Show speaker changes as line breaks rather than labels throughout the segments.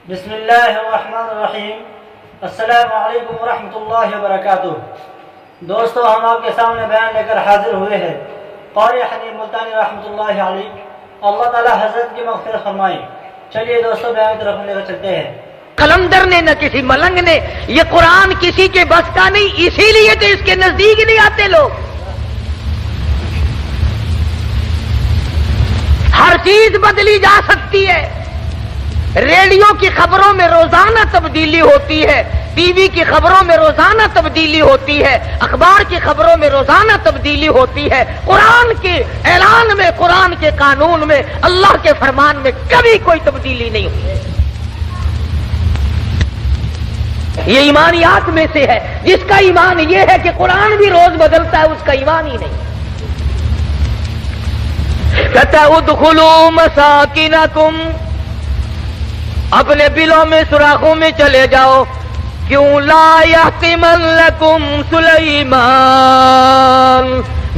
بسم اللہ الرحمن الرحیم۔ السلام علیکم ورحمۃ اللہ وبرکاتہ۔ دوستو، ہم آپ کے سامنے بیان لے کر حاضر ہوئے ہیں قاری حنیف ملتانی رحمۃ اللہ علیہ، اللہ تعالی حضرت کی مغفرت فرمائے۔ چلیے دوستو، بیان کی طرف لے کر چلتے ہیں۔
قلندر نے نہ کسی ملنگ نے، یہ قرآن کسی کے بس کا نہیں، اسی لیے تو اس کے نزدیک نہیں آتے لوگ۔ ہر چیز بدلی جا سکتی ہے، ریڈیو کی خبروں میں روزانہ تبدیلی ہوتی ہے، ٹی وی کی خبروں میں روزانہ تبدیلی ہوتی ہے، اخبار کی خبروں میں روزانہ تبدیلی ہوتی ہے۔ قرآن کے اعلان میں، قرآن کے قانون میں، اللہ کے فرمان میں کبھی کوئی تبدیلی نہیں ہوئی۔ یہ ایمانیات میں سے ہے۔ جس کا ایمان یہ ہے کہ قرآن بھی روز بدلتا ہے، اس کا ایمان ہی نہیں۔ کہتا ہے ادخلوا مساکنکم، اپنے بلوں میں سوراخوں میں چلے جاؤ۔ کیوں لا یحتمنکم سلیمان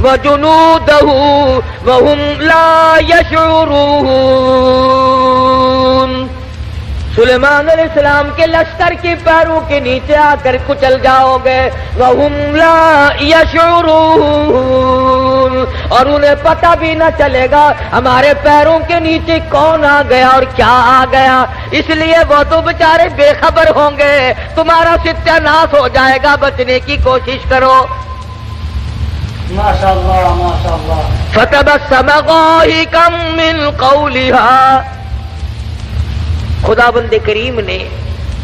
وجنودہ وہم لا یشعرون۔ سلیمان علیہ السلام کے لشکر کے پیروں کے نیچے آ کر کچل جاؤ گے، وَهُمْ لَا يَشْعُرُونَ، اور انہیں پتہ بھی نہ چلے گا ہمارے پیروں کے نیچے کون آ گیا اور کیا آ گیا۔ اس لیے وہ تو بیچارے بے خبر ہوں گے، تمہارا ستیہ ناش ہو جائے گا، بچنے کی کوشش کرو۔
ماشاءاللہ ماشاءاللہ۔
فَتَبَسَّمَ ضَاحِكًا مِّن قَوْلِهَا، خدا بند کریم نے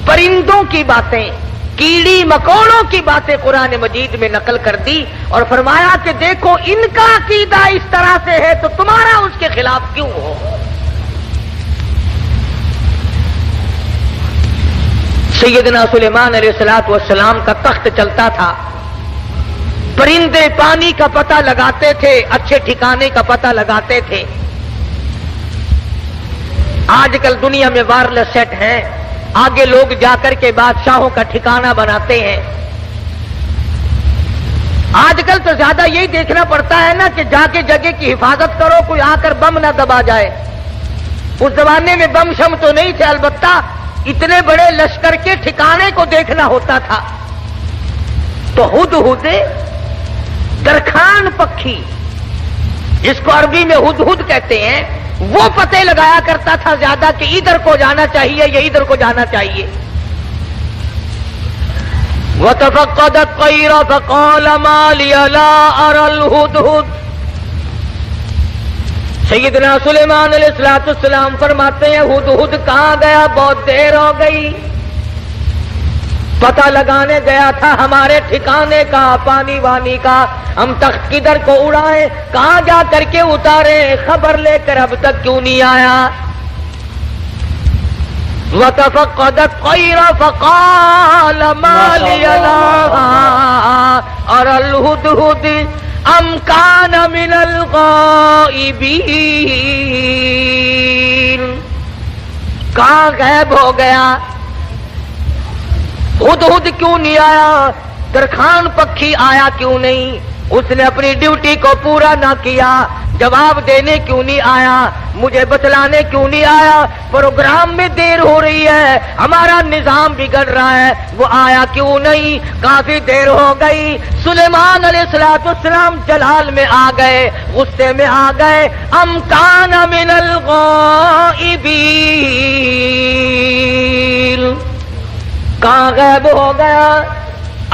پرندوں کی باتیں، کیڑی مکوڑوں کی باتیں قرآن مجید میں نقل کر دی اور فرمایا کہ دیکھو ان کا عقیدہ اس طرح سے ہے تو تمہارا اس کے خلاف کیوں ہو۔ سیدنا سلیمان علیہ السلام کا تخت چلتا تھا، پرندے پانی کا پتہ لگاتے تھے، اچھے ٹھکانے کا پتہ لگاتے تھے۔ آج کل دنیا میں وائرلیس سیٹ ہیں، آگے لوگ جا کر کے بادشاہوں کا ٹھکانہ بناتے ہیں۔ آج کل تو زیادہ یہی دیکھنا پڑتا ہے نا کہ جا کے جگہ کی حفاظت کرو، کوئی آ کر بم نہ دبا جائے۔ اس زمانے میں بم شم تو نہیں تھے، البتہ اتنے بڑے لشکر کے ٹھکانے کو دیکھنا ہوتا تھا۔ تو ہدہد درخان پکھی، جس کو عربی میں ہدہد کہتے ہیں، وہ پتے لگایا کرتا تھا زیادہ کہ ادھر کو جانا چاہیے یا ادھر کو جانا چاہیے۔ وَتَفَقَّدَ الطَّيْرَ فَقَالَ مَا لِيَ لَا أَرَى الْهُدْهُدْ۔ سیدنا سلیمان علیہ السلام فرماتے ہیں ہدہد کہاں گیا؟ بہت دیر ہو گئی، پتہ لگانے گیا تھا ہمارے ٹھکانے کا، پانی وانی کا، ہم تخت کدھر کو اڑائیں، کہاں جا کر کے اتارے، خبر لے کر اب تک کیوں نہیں آیا۔ وَتَفَقَّدَ الطَّيْرَ فَقَالَ مَا لِيَ لَا أَرَى الْهُدْهُدْ أَمْ كَانَ مِنَ الْغَائِبِينَ۔ کہاں غائب ہو گیا؟ ہدہد کیوں نہیں آیا؟ درخان پکھی آیا کیوں نہیں؟ اس نے اپنی ڈیوٹی کو پورا نہ کیا، جواب دینے کیوں نہیں آیا، مجھے بتلانے کیوں نہیں آیا؟ پروگرام میں دیر ہو رہی ہے، ہمارا نظام بگڑ رہا ہے، وہ آیا کیوں نہیں؟ کافی دیر ہو گئی۔ سلیمان علیہ السلام جلال میں آ گئے، غصے میں آ گئے۔ ام کان من الغائبین، کہاں غائب ہو گیا؟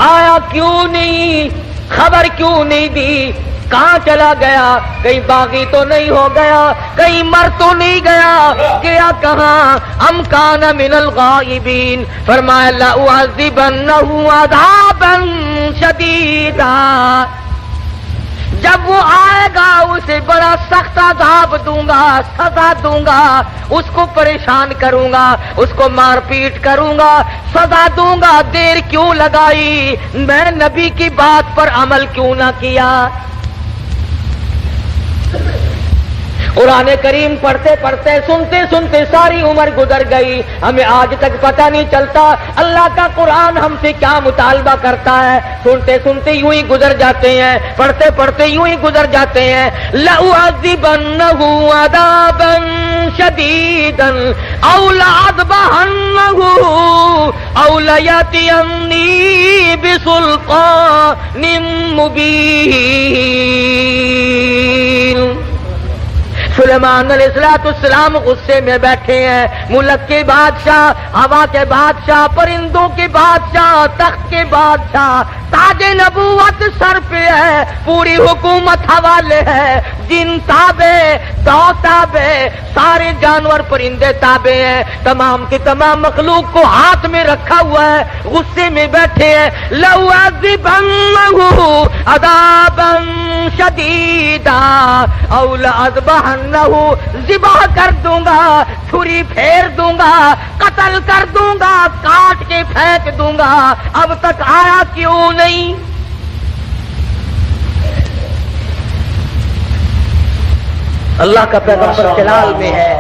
آیا کیوں نہیں؟ خبر کیوں نہیں دی؟ کہاں چلا گیا؟ کہیں باغی تو نہیں ہو گیا؟ کہیں مر تو نہیں گیا؟ گیا کہاں؟ ام کان من الغائبین۔ فرمایا لأعذبنہ عذابا شدیدا، جب وہ آئے گا اسے بڑا سخت عذاب دوں گا، سزا دوں گا، اس کو پریشان کروں گا، اس کو مار پیٹ کروں گا، سزا دوں گا۔ دیر کیوں لگائی؟ میں نبی کی بات پر عمل کیوں نہ کیا؟ قرآن کریم پڑھتے پڑھتے سنتے سنتے ساری عمر گزر گئی، ہمیں آج تک پتہ نہیں چلتا اللہ کا قرآن ہم سے کیا مطالبہ کرتا ہے۔ سنتے سنتے یوں ہی گزر جاتے ہیں، پڑھتے پڑھتے یوں ہی گزر جاتے ہیں۔ لَأُعَذِّبَنَّهُ عَذَابًا شَدِيدًا أَوْ لَأَذْبَحَنَّهُ او لیاتینی بسلطان مبین۔ سلیمان علیہ السلام غصے میں بیٹھے ہیں، ملک کے بادشاہ، ہوا کے بادشاہ، پرندوں کے بادشاہ، تخت کے بادشاہ، تاج نبوت سر پہ ہے، پوری حکومت حوالے ہے، جن تابع، دو تابع، سارے جانور پرندے تابع ہیں، تمام کی تمام مخلوق کو ہاتھ میں رکھا ہوا ہے، غصے میں بیٹھے ہیں۔ لَأُعَذِّبَنَّهُ عَذَابًا شَدِيدًا أَوْ لَأَذْبَحَنَّهُ، ذبح کر دوں گا، چھری پھیر دوں گا، قتل کر دوں گا، کاٹ کے پھینک دوں گا۔ اب تک آیا کیوں نہیں؟ اللہ کا پیغمبر جلال میں ہے،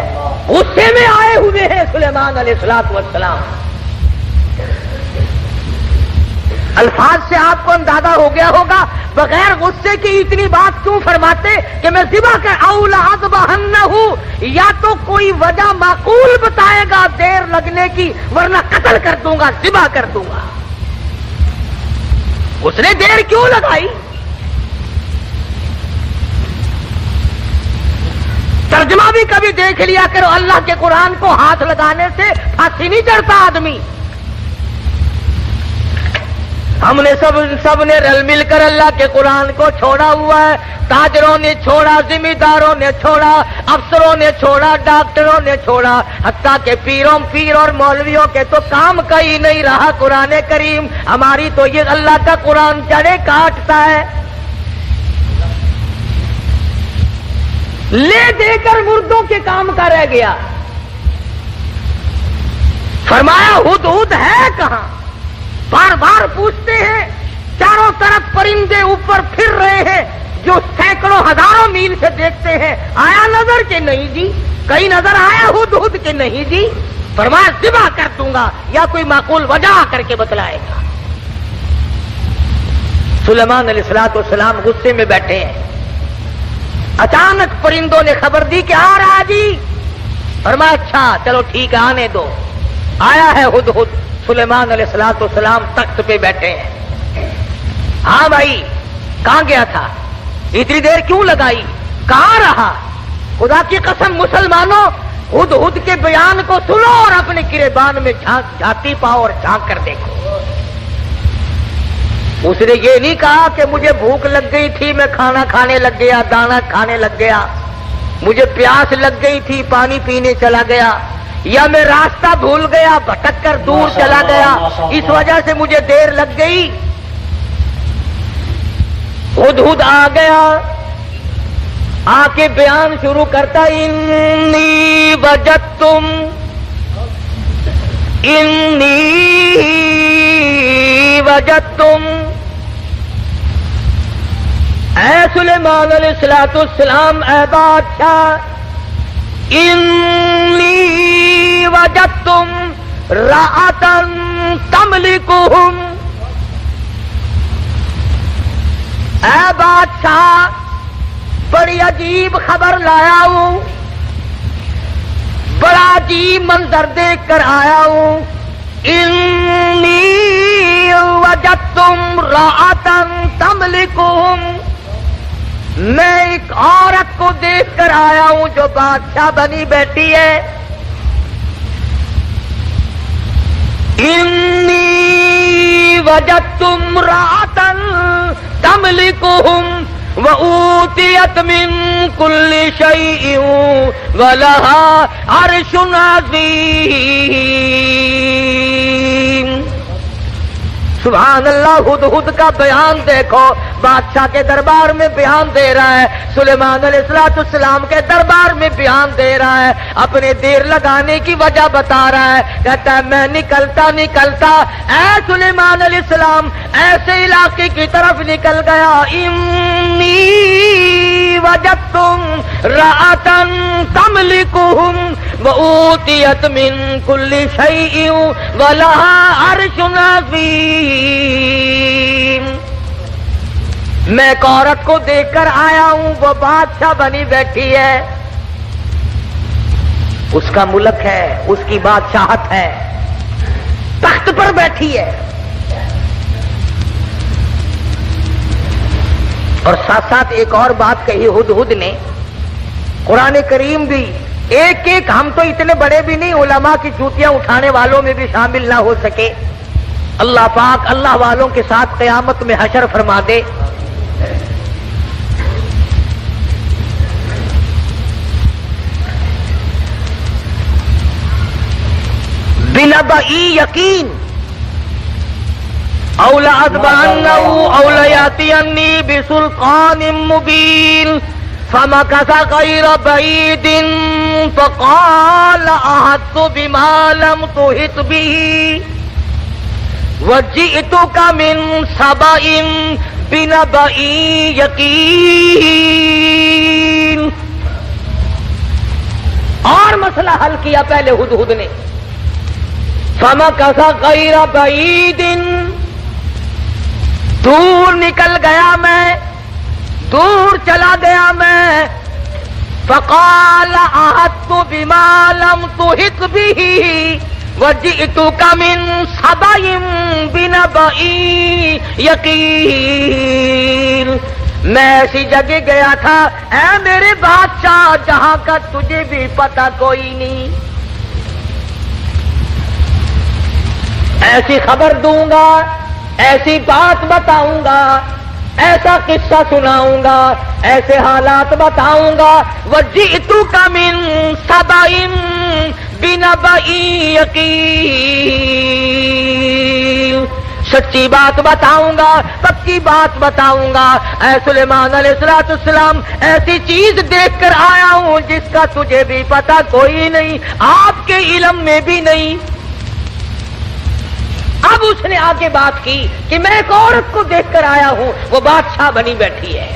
غصے میں آئے ہوئے ہیں سلیمان علیہ السلام۔ الفاظ سے آپ کو اندازہ ہو گیا ہوگا بغیر غصے کی اتنی بات کیوں فرماتے کہ میں ذبح کر او لأذبحنہ، یا تو کوئی وجہ معقول بتائے گا دیر لگنے کی، ورنہ قتل کر دوں گا، ذبح کر دوں گا۔ اس نے دیر کیوں لگائی؟ ترجمہ بھی کبھی دیکھ لیا کرو، اللہ کے قرآن کو ہاتھ لگانے سے پھانسی نہیں چڑھتا آدمی۔ ہم نے سب نے رل مل کر اللہ کے قرآن کو چھوڑا ہوا ہے، تاجروں نے چھوڑا، ذمہ داروں نے چھوڑا، افسروں نے چھوڑا، ڈاکٹروں نے چھوڑا، حتیٰ کہ پیر اور مولویوں کے تو کام کا ہی نہیں رہا قرآن کریم۔ ہماری تو یہ اللہ کا قرآن جڑے کاٹتا ہے، لے دے کر مردوں کے کام کا رہ گیا۔ فرمایا ہدہد ہے کہاں؟ بار بار پوچھتے ہیں، چاروں طرف پرندے اوپر پھر رہے ہیں جو سینکڑوں ہزاروں میل سے دیکھتے ہیں، آیا نظر کہ نہیں جی؟ کہیں نظر آیا ہدہد کہ نہیں جی؟ فرمایا ذبح کر دوں گا، یا کوئی معقول وجہ کر کے بتلائے گا۔ سلیمان علیہ السلام غصے میں بیٹھے ہیں، اچانک پرندوں نے خبر دی کہ آ رہا جی۔ فرمایا اچھا چلو ٹھیک ہے آنے دو۔ آیا ہے ہدہد، سلیمان علیہ السلام تخت پہ بیٹھے ہیں۔ ہاں بھائی کہاں گیا تھا؟ اتنی دیر کیوں لگائی؟ کہاں رہا؟ خدا کی قسم مسلمانوں، ہدہد کے بیان کو سنو اور اپنے گریبان میں جھانتی پاؤ اور جھانک کر دیکھو۔ اس نے یہ نہیں کہا کہ مجھے بھوک لگ گئی تھی میں کھانا کھانے لگ گیا، دانا کھانے لگ گیا، مجھے پیاس لگ گئی تھی پانی پینے چلا گیا، یا میں راستہ بھول گیا بھٹک کر دور چلا گیا اس وجہ سے مجھے دیر لگ گئی۔ ہدہد آ گیا، آ کے بیان شروع کرتا، انی وجدتم، اے سلیمان علیہ السلام، اے بادشاہ، انی وجدتم رأتن تملکہم، اے بادشاہ بڑی عجیب خبر لایا ہوں، بڑا عجیب منظر دیکھ کر آیا ہوں۔ انی وجدتم رأتن تملکہم، میں ایک عورت کو دیکھ کر آیا ہوں جو بادشاہ بنی بیٹھی ہے۔ انی وجدتم امرأة تملکہم وَأُوتِيَتْ مِن كُلِّ شَيْءٍ وَلَهَا عَرْشٌ عَظِيمٌ۔ سبحان اللہ، ہدہد کا بیان دیکھو، بادشاہ کے دربار میں بیان دے رہا ہے، سلیمان علیہ السلام کے دربار میں بیان دے رہا ہے، اپنے دیر لگانے کی وجہ بتا رہا ہے، کہتا ہے میں نکلتا اے سلیمان علیہ السلام ایسے علاقے کی طرف نکل گیا، انی وجدتم رأتن تملکہم وَأُوتِيَتْ مِن كُلِّ شَيْءٍ وَلَهَا عَرْشٌ عَظِيمٌ۔ میں ایک عورت کو دیکھ کر آیا ہوں، وہ بادشاہ بنی بیٹھی ہے، اس کا ملک ہے، اس کی بادشاہت ہے، تخت پر بیٹھی ہے، اور ساتھ ساتھ ایک اور بات کہی ہدہد نے، قرآن کریم بھی ایک ایک، ہم تو اتنے بڑے بھی نہیں علماء کی جوتیاں اٹھانے والوں میں بھی شامل نہ ہو سکے، اللہ پاک اللہ والوں کے ساتھ قیامت میں حشر فرما دے۔ بنبئی یقین اولا ادبانو اولا یاتینی بسلطان مبین فمکث غیر بعید فقال احطت بما لم تحط به وجئتک من سبأ بنبأ یقین۔ اور مسئلہ حل کیا پہلے ہدہد نے، فمکث غیر بعید، دور نکل گیا میں، دور چلا گیا میں، فقال احطت بما لم تحط به وجئتک من سبأ بنبأ یقین۔ میں ایسی جگہ گیا تھا اے میرے بادشاہ جہاں کا تجھے بھی پتہ کوئی نہیں، ایسی خبر دوں گا، ایسی بات بتاؤں گا، ایسا قصہ سناؤں گا، ایسے حالات بتاؤں گا، وجئتک من سبأ بنبأ یقین، سچی بات بتاؤں گا، پکی بات بتاؤں گا۔ اے سلیمان علیہ السلام، ایسی چیز دیکھ کر آیا ہوں جس کا تجھے بھی پتہ کوئی نہیں، آپ کے علم میں بھی نہیں۔ اب اس نے آگے بات کی کہ میں ایک عورت کو دیکھ کر آیا ہوں، وہ بادشاہ بنی بیٹھی ہے۔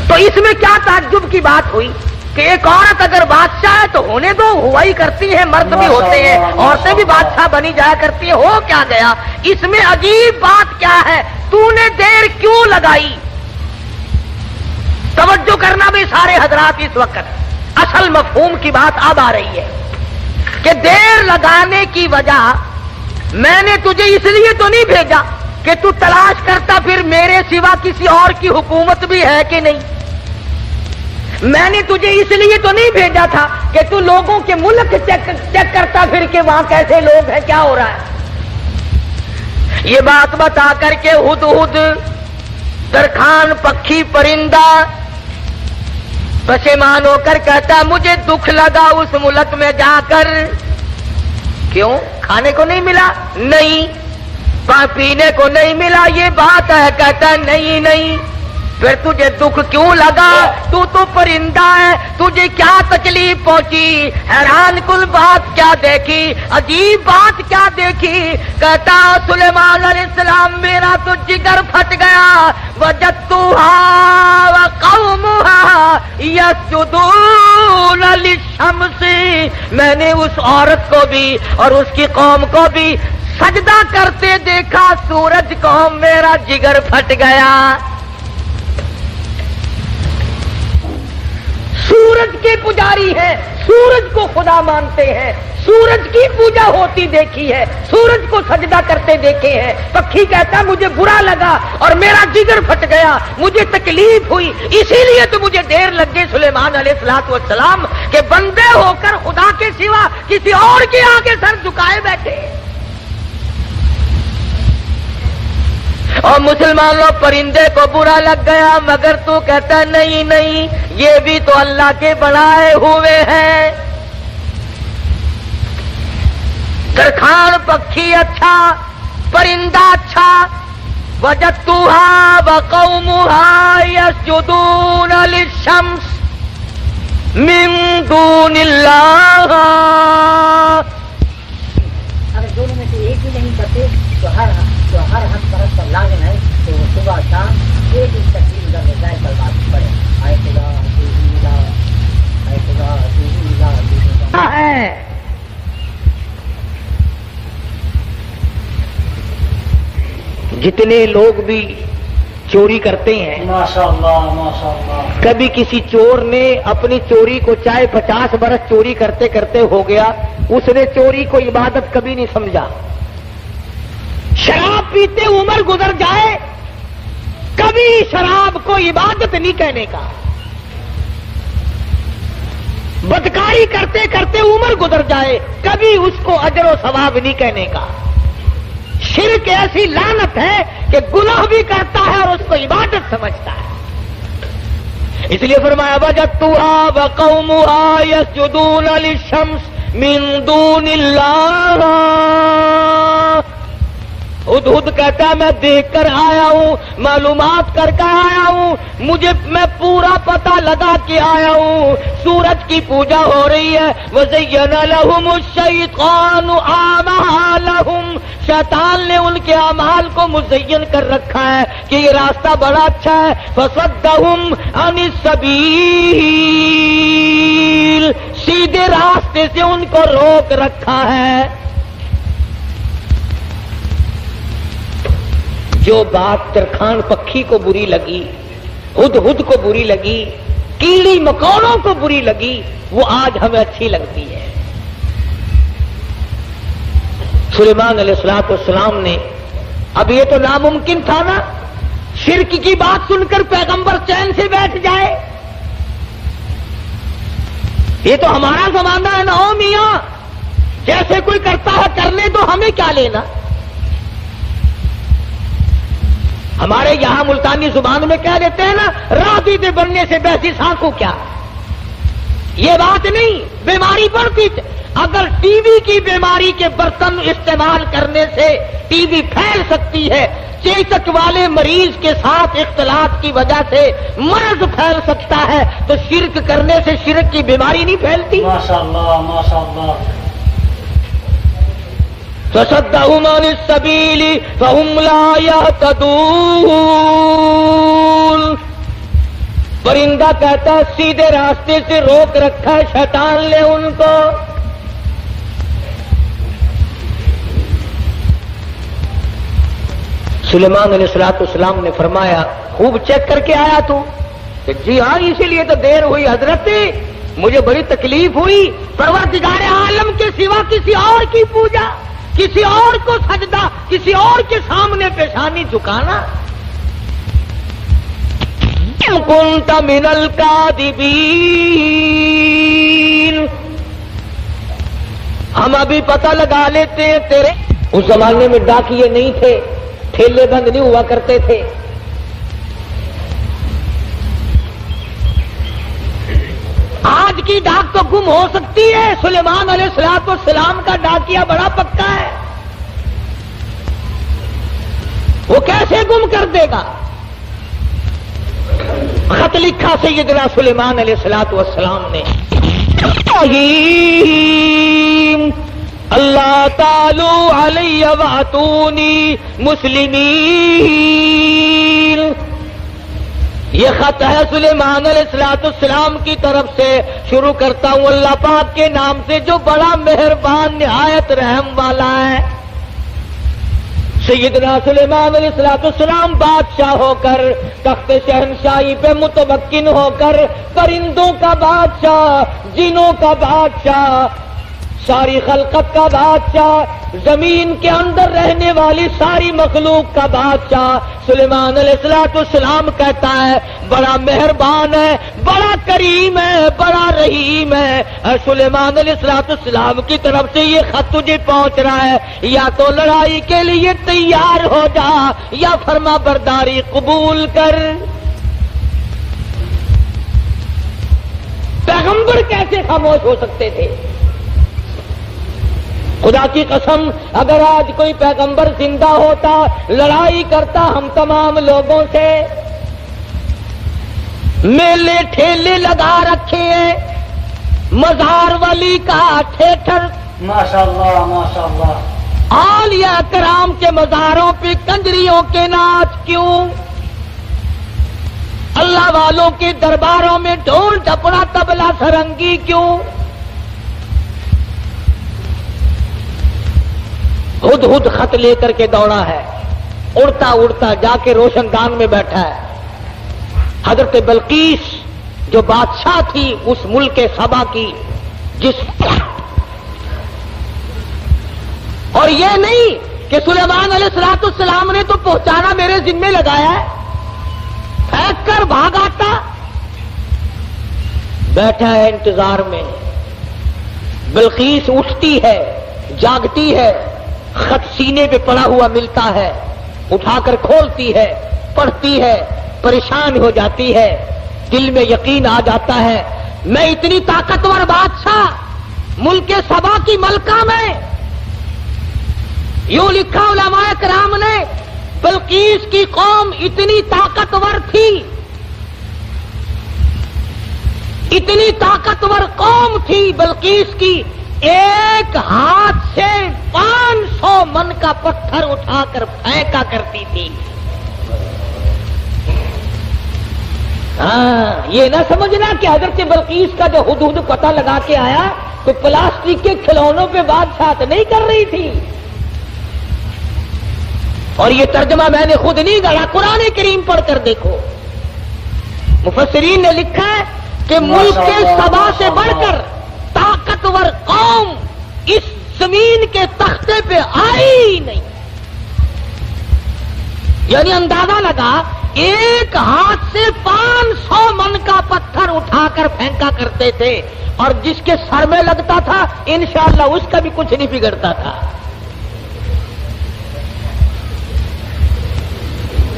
تو اس میں کیا تعجب کی بات ہوئی کہ ایک عورت اگر بادشاہ ہے تو ہونے دو، ہوا ہی کرتی ہے، مرد بھی ہوتے ہیں، عورتیں بھی بادشاہ بنی جایا کرتی ہیں، ہو کیا گیا؟ اس میں عجیب بات کیا ہے؟ تو نے دیر کیوں لگائی؟ توجہ کرنا بھی سارے حضرات اس وقت، اصل مفہوم کی بات اب آ رہی ہے کہ دیر لگانے کی وجہ، میں نے تجھے اس لیے تو نہیں بھیجا کہ تو تلاش کرتا پھر میرے سوا کسی اور کی حکومت بھی ہے کہ نہیں، میں نے تجھے اس لیے تو نہیں بھیجا تھا کہ تو لوگوں کے ملک چیک کرتا پھر کہ وہاں کیسے لوگ ہیں، کیا ہو رہا ہے۔ یہ بات بتا کر کے ہدہد درخان پکھی پرندہ پشیمان ہو کر کہتا مجھے دکھ لگا اس ملک میں جا کر۔ کیوں؟ کھانے کو نہیں ملا؟ نہیں۔ پینے کو نہیں ملا؟ یہ بات ہے۔ کہتا نہیں۔ پھر تجھے دکھ کیوں لگا؟ تو پرندہ ہے، تجھے کیا تکلیف پہنچی؟ حیران کل بات کیا دیکھی، عجیب بات کیا دیکھی؟ کہتا سلیمان علیہ السلام میرا تو جگر پھٹ گیا، وجدتها وقومها يسجدون للشمس، میں نے اس عورت کو بھی اور اس کی قوم کو بھی سجدہ کرتے دیکھا سورج کو، میرا جگر پھٹ گیا۔ سورج کے پجاری ہیں، سورج کو خدا مانتے ہیں، سورج کی پوجا ہوتی دیکھی ہے، سورج کو سجدہ کرتے دیکھے ہیں۔ پکھی کہتا مجھے برا لگا اور میرا جگر پھٹ گیا، مجھے تکلیف ہوئی، اسی لیے تو مجھے دیر لگ گئی سلیمان علیہ السلام کہ بندے ہو کر خدا کے سوا کسی اور کے آگے سر جھکائے بیٹھے۔ اور مسلمانوں پرندے کو برا لگ گیا، مگر تو کہتا نہیں، یہ بھی تو اللہ کے بنائے ہوئے ہیں۔ درخان پکھی اچھا، پرندہ اچھا، وجدتها وقومها يسجدون للشمس من دون اللہ۔
اگر دونوں میں سے ایک بھی نہیں کرتے تو ہر حق پرست پر لازم ہے کہ وہ صبح شام ایک تقریر کر جائے کل بات پڑھے، آئے خدا آئے خدا
ہے۔ جتنے لوگ بھی چوری کرتے ہیں.
ماشاءاللہ ماشاءاللہ.
کبھی کسی چور نے اپنی چوری کو چاہے 50 برس چوری کرتے کرتے ہو گیا، اس نے چوری کو عبادت کبھی نہیں سمجھا. شراب پیتے عمر گزر جائے، کبھی شراب کو عبادت نہیں کہنے کا. بدکاری کرتے کرتے عمر گزر جائے، کبھی اس کو اجر و ثواب نہیں کہنے کا. شرک ایسی لعنت ہے کہ گناہ بھی کرتا ہے اور اس کو عبادت سمجھتا ہے. اس لیے فرمایا وجدتها وقومها يسجدون للشمس من دون اللہ. ہدہد کہتا ہے میں دیکھ کر آیا ہوں، معلومات کر کے آیا ہوں، میں پورا پتہ لگا کے آیا ہوں سورج کی پوجا ہو رہی ہے. وَزَيَّنَ لَهُمُ الشَّيْطَانُ أَعْمَالَهُمْ، شیطان نے ان کے اعمال کو مزین کر رکھا ہے کہ یہ راستہ بڑا اچھا ہے. فَصَدَّهُمْ عَنِ السَّبِيلِ، سیدھے راستے سے ان کو روک رکھا ہے. جو بات ترکھان پکھی کو بری لگی، ہدہد کو بری لگی، کیڑی مکوڑوں کو بری لگی، وہ آج ہمیں اچھی لگتی ہے. سلیمان علیہ السلام نے، اب یہ تو ناممکن تھا نا شرک کی بات سن کر پیغمبر چین سے بیٹھ جائے. یہ تو ہمارا زمانہ ہے نا او میاں، جیسے کوئی کرتا ہے کرنے تو ہمیں کیا لینا. ہمارے یہاں ملتانی زبان میں کہہ دیتے ہیں نا رابطے بننے سے بحثی سانکو کیا. یہ بات نہیں، بیماری بڑھتی. اگر ٹی وی کی بیماری کے برتن استعمال کرنے سے ٹی وی پھیل سکتی ہے، چیچک والے مریض کے ساتھ اختلاط کی وجہ سے مرض پھیل سکتا ہے، تو شرک کرنے سے شرک کی بیماری نہیں پھیلتی.
ماشاءاللہ ماشاءاللہ.
فَصَدَّهُمْ عَنِ السَّبِيلِ فَهُمْ لَا يَهْتَدُونَ. پرندہ کہتا ہے سیدھے راستے سے روک رکھا ہے شیطان نے ان کو. سلیمان علیہ السلام نے فرمایا خوب چیک کر کے آیا تو؟ کہ جی ہاں، اسی لیے تو دیر ہوئی حضرت، مجھے بڑی تکلیف ہوئی. پروردگار عالم کے سوا کسی اور کی پوجا، کسی اور کو سجدہ، کسی اور کے سامنے پیشانی جھکانا. كنت من الكاذبین. ہم ابھی پتہ لگا لیتے ہیں تیرے. اس زمانے میں ڈاکیے نہیں تھے، ٹھیلے بند نہیں ہوا کرتے تھے. آج کی ڈاک تو گم ہو سکتی ہے، سلیمان علیہ السلام کا ڈاکیا بڑا پکا ہے. وہ کیسے گم کر دے گا؟ خط لکھا سیدنا سلیمان علیہ السلام نے، اللہ تعالی علیہ واتونی مسلمین. یہ خط ہے سلیمان علیہ السلام کی طرف سے. شروع کرتا ہوں اللہ پاک کے نام سے جو بڑا مہربان نہایت رحم والا ہے. سیدنا سلیمان علیہ السلام بادشاہ ہو کر تخت شہنشاہی پہ متمکن ہو کر پرندوں کا بادشاہ، جنوں کا بادشاہ، ساری خلقت کا بادشاہ، زمین کے اندر رہنے والی ساری مخلوق کا بادشاہ سلیمان علیہ السلام کہتا ہے بڑا مہربان ہے، بڑا کریم ہے، بڑا رحیم ہے. سلیمان علیہ السلام کی طرف سے یہ خط تجھے پہنچ رہا ہے، یا تو لڑائی کے لیے تیار ہو جا یا فرما برداری قبول کر. پیغمبر کیسے خاموش ہو سکتے تھے؟ خدا کی قسم اگر آج کوئی پیغمبر زندہ ہوتا، لڑائی کرتا ہم تمام لوگوں سے. میلے ٹھیلے لگا رکھے ہیں، مزار ولی کا تھیٹر.
ماشاءاللہ ماشاءاللہ.
اولیاء کرام کے مزاروں پہ کنجریوں کے ناچ کیوں؟ اللہ والوں کے درباروں میں ڈھول ڈپڑا تبلا سرنگی کیوں؟ ہدہد خط لے کر کے دوڑا ہے. اڑتا اڑتا جا کے روشن دان میں بیٹھا ہے. حضرت بلقیس جو بادشاہ تھی اس ملک سبا کی، اور یہ نہیں کہ سلیمان علیہ السلام نے تو پہنچانا میرے ذمے لگایا ہے، پھینک کر بھاگ آتا. بیٹھا ہے انتظار میں. بلقیس اٹھتی ہے، جاگتی ہے، خط سینے پہ پڑا ہوا ملتا ہے، اٹھا کر کھولتی ہے، پڑھتی ہے، پریشان ہو جاتی ہے. دل میں یقین آ جاتا ہے میں اتنی طاقتور بادشاہ ملک سبا کی ملکہ میں. یوں لکھا علماء کرام نے بلقیس کی قوم اتنی طاقتور تھی، اتنی طاقتور قوم تھی بلقیس کی، ایک ہاتھ سے 500 من کا پتھر اٹھا کر پھینکا کرتی تھی. ہاں، یہ نہ سمجھنا کہ حضرت بلقیس کا جو حدود پتہ لگا کے آیا تو پلاسٹک کے کھلونوں پہ بادشاہت نہیں کر رہی تھی. اور یہ ترجمہ میں نے خود نہیں گڑھا، قرآن کریم پڑھ کر دیکھو. مفسرین نے لکھا ہے کہ ملک کے سبا سے بڑھ کر طاقتور قوم اس زمین کے تختے پہ آئی نہیں. یعنی اندازہ لگا ایک ہاتھ سے 500 من کا پتھر اٹھا کر پھینکا کرتے تھے، اور جس کے سر میں لگتا تھا انشاءاللہ اس کا بھی کچھ نہیں بگڑتا تھا.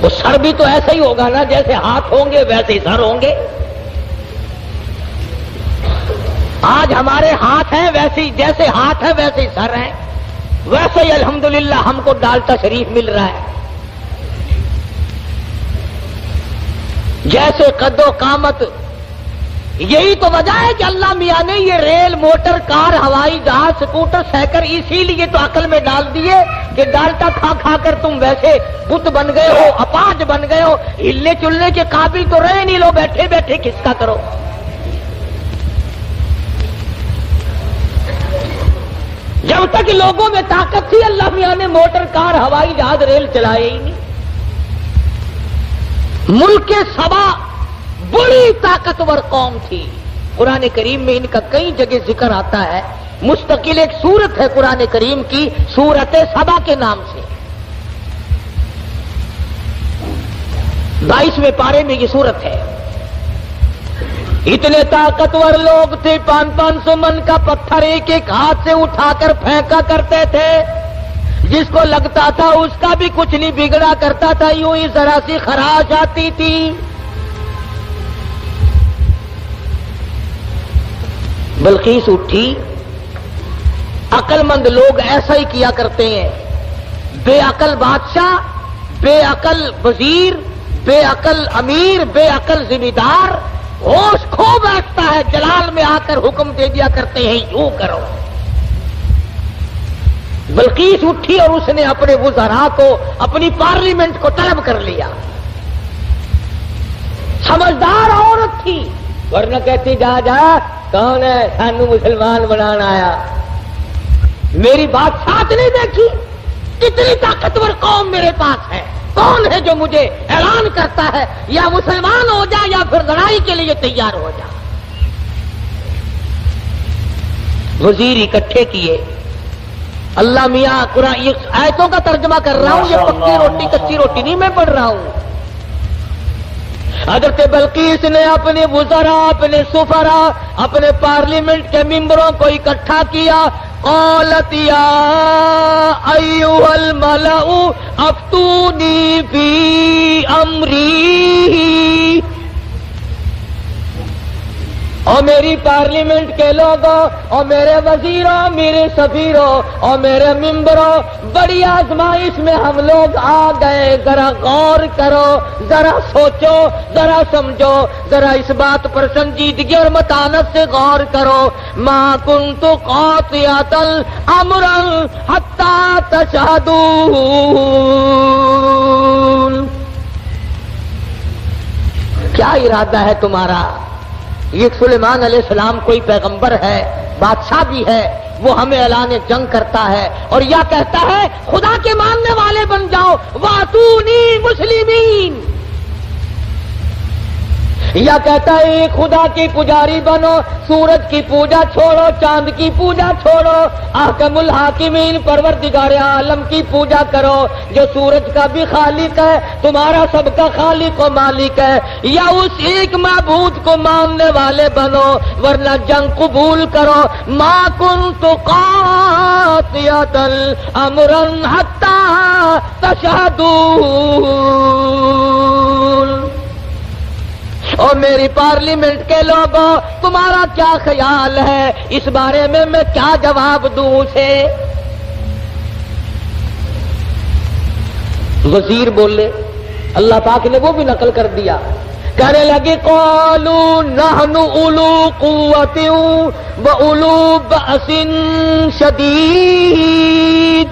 وہ سر بھی تو ایسا ہی ہوگا نا، جیسے ہاتھ ہوں گے ویسے ہی سر ہوں گے. آج ہمارے ہاتھ ہیں ویسے ہی، جیسے ہاتھ ہے ویسے ہی سر ہیں. ویسے ہی الحمدللہ ہم کو ڈالتا شریف مل رہا ہے. جیسے قد و قامت. یہی تو وجہ ہے کہ اللہ میاں نے یہ ریل، موٹر، کار، ہوائی جہاز، سکوٹر، سائیکل اسی لیے تو عقل میں ڈال دیے کہ ڈالٹا کھا کھا کر تم ویسے بت بن گئے ہو، اپاہج بن گئے ہو، ہلنے چلنے کے قابل تو رہے نہیں، لو بیٹھے بیٹھے کس کا کرو. جب تک لوگوں میں طاقت تھی اللہ میاں نے موٹر، کار، ہوائی جہاز، ریل چلائے ہی نہیں. ملک سبا بڑی طاقتور قوم تھی. قرآن کریم میں ان کا کئی جگہ ذکر آتا ہے. مستقل ایک سورت ہے قرآن کریم کی، سورت سبا کے نام سے. 22ویں پارے میں یہ سورت ہے. اتنے طاقتور لوگ تھے، 500 من کا پتھر ایک ایک ہاتھ سے اٹھا کر پھینکا کرتے تھے. جس کو لگتا تھا اس کا بھی کچھ نہیں بگڑا کرتا تھا، یوں ہی ذرا سی خراش آتی تھی. بلقیس اٹھی. عقل مند لوگ ایسا ہی کیا کرتے ہیں. بے عقل بادشاہ، بے عقل وزیر، بے عقل امیر، بے عقل ذمہ دار ہوش کھو بیٹھتا ہے، جلال میں آ کر حکم دے دیا کرتے ہیں یوں کرو. بلقیس اٹھی اور اس نے اپنے وزراء کو، اپنی پارلیمنٹ کو طلب کر لیا. سمجھدار عورت تھی، ورنہ کہتی جا جا کون ہے سانو مسلمان بنانا آیا. میری بات ساتھ نہیں دیکھی، کتنی طاقتور قوم میرے پاس ہے. کون ہے جو مجھے اعلان کرتا ہے یا مسلمان ہو جا یا پھر لڑائی کے لیے تیار ہو جا. وزیر اکٹھے کیے. اللہ میاں قرآن یہ آیتوں کا ترجمہ کر رہا ہوں، یہ پکی روٹی کچی روٹی نہیں میں پڑھ رہا ہوں. حضرت بلقیس نے اپنے وزراء، اپنے سفراء، اپنے پارلیمنٹ کے ممبروں کو اکٹھا کیا. قالت یا ایھا الملأ افتونی فی امری. اور میری پارلیمنٹ کے لوگوں، اور میرے وزیروں، میرے سفیروں اور میرے ممبروں، بڑی آزمائش میں ہم لوگ آ گئے. ذرا غور کرو، ذرا سوچو، ذرا سمجھو، ذرا اس بات پر سنجیدگی اور متانت سے غور کرو. ما کنت قاطعۃ امرا حتی تشہدون. کیا ارادہ ہے تمہارا؟ یہ سلیمان علیہ السلام کوئی پیغمبر ہے، بادشاہ بھی ہے، وہ ہمیں اعلان جنگ کرتا ہے اور یا کہتا ہے خدا کے ماننے والے بن جاؤ، واتونی مسلمین، یا کہتا ہے ایک خدا کی پجاری بنو، سورج کی پوجا چھوڑو، چاند کی پوجا چھوڑو، احکم الحاکمین پروردگار عالم کی پوجا کرو جو سورج کا بھی خالق ہے، تمہارا سب کا خالق و مالک ہے، یا اس ایک معبود کو ماننے والے بنو ورنہ جنگ قبول کرو۔ ما کنت قاطعۃ امرا حتی تشہدون۔ اور میری پارلیمنٹ کے لوگوں، تمہارا کیا خیال ہے اس بارے میں کیا جواب دوں اسے؟ وزیر بولے، اللہ پاک نے وہ بھی نقل کر دیا، کہنے لگے قالوا نحن اولو قوت واولو بأس شدید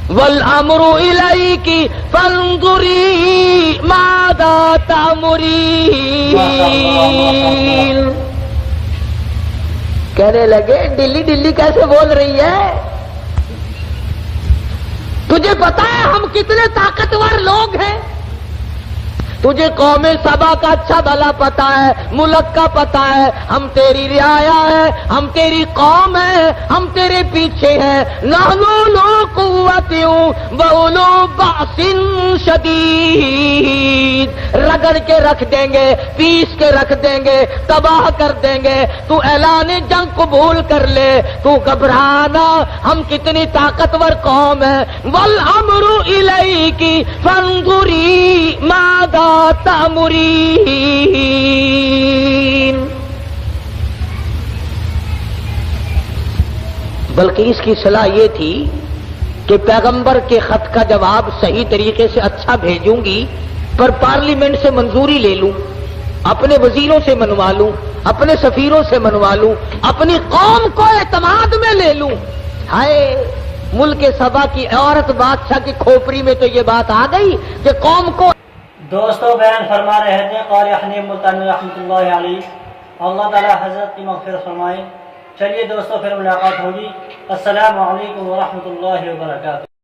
والامر الیک فانظری ماذا تأمرین۔ کہنے لگے ڈلی ڈلی کیسے بول رہی ہے؟ تجھے پتا ہے ہم کتنے طاقتور لوگ ہیں؟ تجھے قوم سبا کا اچھا بھلا پتا ہے، ملک کا پتا ہے، ہم تیری رعایا ہے، ہم تیری قوم ہے، ہم تیرے پیچھے ہیں۔ نحن اولو قوت واولو بأس شدید، رگڑ کے رکھ دیں گے، پیس کے رکھ دیں گے، تباہ کر دیں گے، تو اعلان جنگ قبول کر لے، تو گھبرانا، ہم کتنی طاقتور قوم ہے۔ والامر الیک فانظری ماذا تأمرین۔ بلکہ اس کی صلاح یہ تھی کہ پیغمبر کے خط کا جواب صحیح طریقے سے اچھا بھیجوں گی، پر پارلیمنٹ سے منظوری لے لوں، اپنے وزیروں سے منوا لوں، اپنے سفیروں سے منوا لوں، اپنی قوم کو اعتماد میں لے لوں۔ ہائے ملک سبا کی عورت بادشاہ کی کھوپڑی میں تو یہ بات آ گئی کہ قوم کو۔
دوستو بیان فرما رہے تھے قاری حنیف ملتانی رحمۃ اللہ علیہ، اللہ تعالی حضرت کی مغفرت فرمائے۔ چلیے دوستو پھر ملاقات ہوگی۔ السلام علیکم ورحمۃ اللہ وبرکاتہ۔